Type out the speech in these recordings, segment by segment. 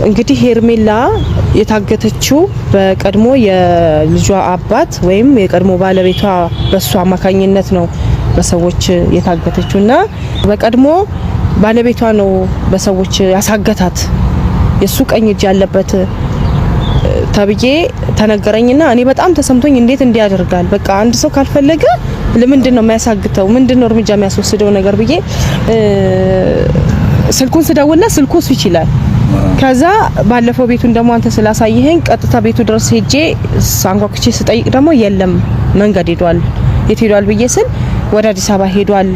እንግዲህ ሄርሜላ የታገተችው በቀድሞ የልጇ አባት ወይም የቀድሞ ባለቤቷ በሷ አማካኝነት ነው በሰዎች የታገተችውና በቀድሞ ባለቤቷ ነው በሰዎች ያሳገታት የሱ ቀኝ እጅ ያለበት ተብዬ ተነገረኝና እኔ በጣም ተሰምቶኝ እንዴት እንዲያደርጋል በቃ አንድ ሰው ካልፈለገ ለምንድን ነው የሚያሳግተው ምንድነው እርምጃ የሚያስወስደው ነገር ብዬ ስልኩን ስደውልና ስልኩ እሱ ይችላል ከዛ ባለፈው ቤቱን ደሞ አንተ ስላሳየኸኝ ቀጥታ ቤቱ ድረስ ሄጄ ሳንኳክቼ ስጠይቅ ደሞ የለም መንገድ ሄዷል የት ሄዷል ብዬ ስል ወደ አዲስ አበባ ሄዷል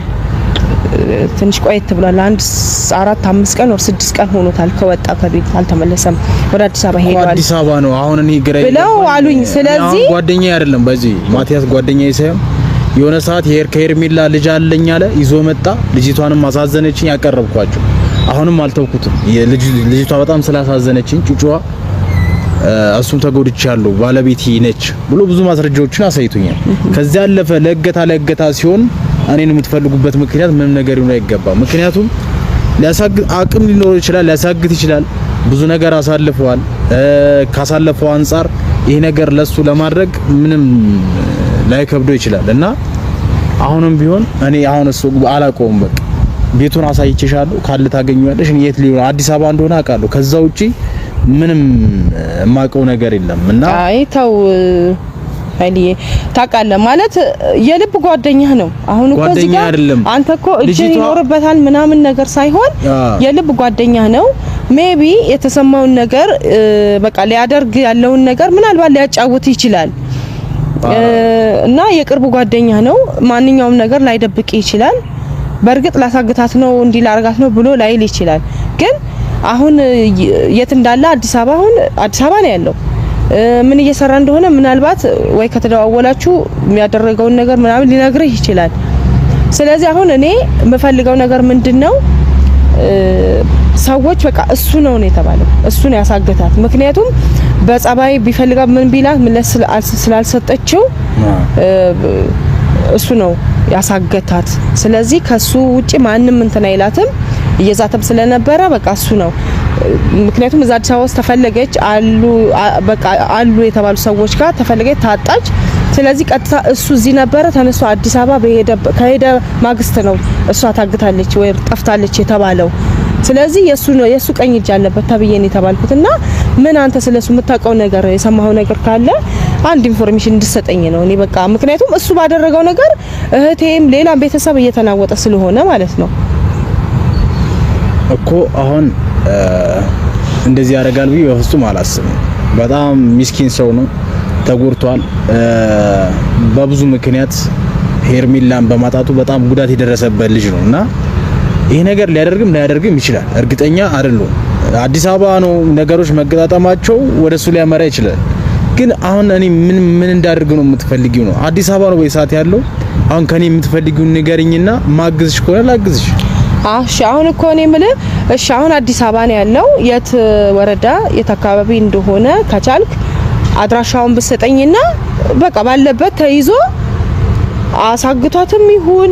ትንሽ ቆየት ብሏል 4-5 ቀን ወር 6 ቀን ሆኖታል ከወጣ ከቤት አልተመለሰም ወደ አዲስ አበባ ሄዷል አዲስ አበባ ነው አሁን እኔ ግራ ብለው አሉኝ ስለዚህ ጓደኛዬ አይደለም በዚህ ማቲያስ ጓደኛዬ ሳይሆን የሆነ ሰዓት ከሄርሜላ ልጅ አለኝ አለ ይዞ መጣ ልጅቷንም አሳዘነችኝ ያቀርብኳቸው አሁንም አልተውኩትም ልጅቷ በጣም ስላሳዘነችኝ ጩጩዋ እሱም ተጎድቻለሁ ባለቤቴ ነች ብሎ ብዙ ማስረጃዎችን አሳይቶኛል ከዛ ያለፈ ለእገታ ሲሆን እኔን የምትፈልጉበት ምክንያት ምንም ነገር ይሁን አይገባም ምክንያቱም ሊያሳግት አቅም ሊኖር ይችላል ሊያሳግት ይችላል ብዙ ነገር አሳልፈዋል ካሳለፈው አንፃር ይሄ ነገር ለሱ ለማድረግ ምንም ላይከብዶ ይችላል እና አሁንም ቢሆን እኔ አሁን እሱ አላቆም በቃ ቤቱን አሳይቼሻለሁ ካለ ታገኙያለሽ እኔ የት ሊሆን አዲስ አበባ እንደሆነ አውቃለሁ ከዛ ውጪ ምንም ማቀው ነገር የለም እና አይ ተው አይልዬ ታውቃለህ ማለት የልብ ጓደኛህ ነው አሁን እኮ እዚህ ጋር አንተ እኮ እጅ ይኖርበታል ምናምን ነገር ሳይሆን የልብ ጓደኛህ ነው ሜቢ የተሰማውን ነገር በቃ ሊያደርግ ያለውን ነገር ምናልባት ሊያጫውት ይችላል እና የቅርብ ጓደኛህ ነው ማንኛውም ነገር ላይደብቅ ይችላል በርግጥ ላሳግታት ነው እንዲ ላርጋት ነው ብሎ ላይል ይችላል ግን አሁን የት እንዳለ አዲስ አበባ ነው ያለው ምን እየሰራ እንደሆነ ምናልባት ወይ ከተደዋወላችሁ የሚያደርገውን ነገር ምናምን ሊነግርህ ይችላል ስለዚህ አሁን እኔ የምፈልገው ነገር ምንድነው ሰዎች በቃ እሱ ነው የተባለው እሱ ነው ያሳገታት ምክንያቱም በጸባይ ቢፈልጋ ምን ቢላት ምን ስላልሰጠችው እሱ ነው ያሳገታት ስለዚህ ከሱ ውጪ ማንንም እንትን አይላትም እየዛተም ስለነበረ በቃ እሱ ነው ምክንያቱም እዛ አዲስ አበባ ውስጥ ተፈለገች አሉ የተባሉ ሰዎች ጋር ተፈለገች ታጣች ስለዚህ ቀጥታ እሱ እዚህ ነበረ ተነስቶ አዲስ አበባ ከሄደ ማግስት ነው እሷ ታግታለች ወይ ጠፍታለች የተባለው ስለዚህ የሱ ቀኝ እጅ አለበት ተብየን የተባልኩትና ምን አንተ ስለሱ የምታውቀው ነገር የሰማኸው ነገር ካለ አንድ ኢንፎርሜሽን እንድትሰጠኝ ነው እኔ በቃ ምክንያቱም እሱ ባደረገው ነገር እህቴም ሌላ ቤተሰብ እየተናወጠ ስለሆነ ማለት ነው እኮ አሁን እንደዚህ ያደርጋል ብዬ በፍጹም አላስብም በጣም ምስኪን ሰው ነው ተጎድቷል በብዙ ምክንያት ሄርሜላን በማጣቱ በጣም ጉዳት የደረሰበት ልጅ ነውና ይሄ ነገር ሊያደርግም ይችላል እርግጠኛ አይደለም አዲስ አበባ ነው ነገሮች መገጣጣማቸው ወደሱ ሊያመራ ይችላል ግን አሁን እኔ ምን እንዳደርግ ነው የምትፈልጊው ነው አዲስ አበባ ነው ወይ ሰዓት ያለው አሁን ከኔ የምትፈልጊው ንገሪኝና ማግዝሽ ከሆነ ላግዝሽ እሺ አሁን እኮ እኔ የምልህ እሺ አሁን አዲስ አበባ ነው ያለው የት ወረዳ የት አካባቢ እንደሆነ ከቻልክ አድራሻውን ብትሰጠኝና በቃ ባለበት ተይዞ አሳግቷትም ይሁን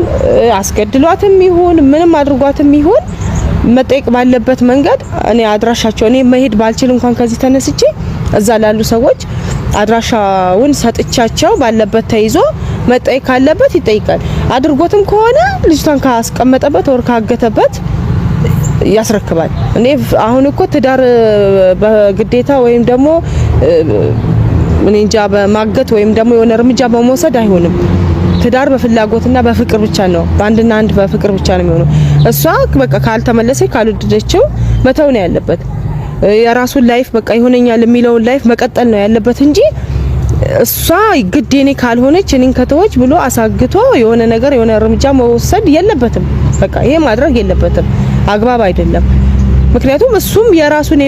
አስገድሏትም ይሁን ምንም አድርጓትም ይሁን መጠየቅ ባለበት መንገድ እኔ አድራሻቸው እኔ መሄድ ባልችል እንኳን ከዚህ ተነስቼ እዛ ላሉ ሰዎች አድራሻውን ሰጥቻቸው ባለበት ተይዞ መጠየቅ ካለበት ይጠይቃል አድርጎትም ከሆነ ልጅቷን ካስቀመጠበት ወር ካገተበት ያስረክባል እኔ አሁን እኮ ትዳር በግዴታ ወይም ደግሞ ምን እንጃ በማገት ወይም ደግሞ የሆነ እርምጃ በመውሰድ አይሆንም ትዳር በፍላጎትና በፍቅር ብቻ ነው በአንድና አንድ በፍቅር ብቻ ነው የሚሆነው እሷ በቃ ካልተመለሰች ካልወደደችው መተው ነው ያለበት የራሱን ላይፍ በቃ ይሆነኛል የሚለውን ላይፍ መቀጠል ነው ያለበት እንጂ እሷ ግዴኔ ካልሆነች እኔን ከተወች ብሎ አሳግቶ የሆነ ነገር የሆነ እርምጃ መወሰድ የለበትም በቃ ይሄ ማድረግ የለበትም አግባብ አይደለም ምክንያቱም እሱም የራሱን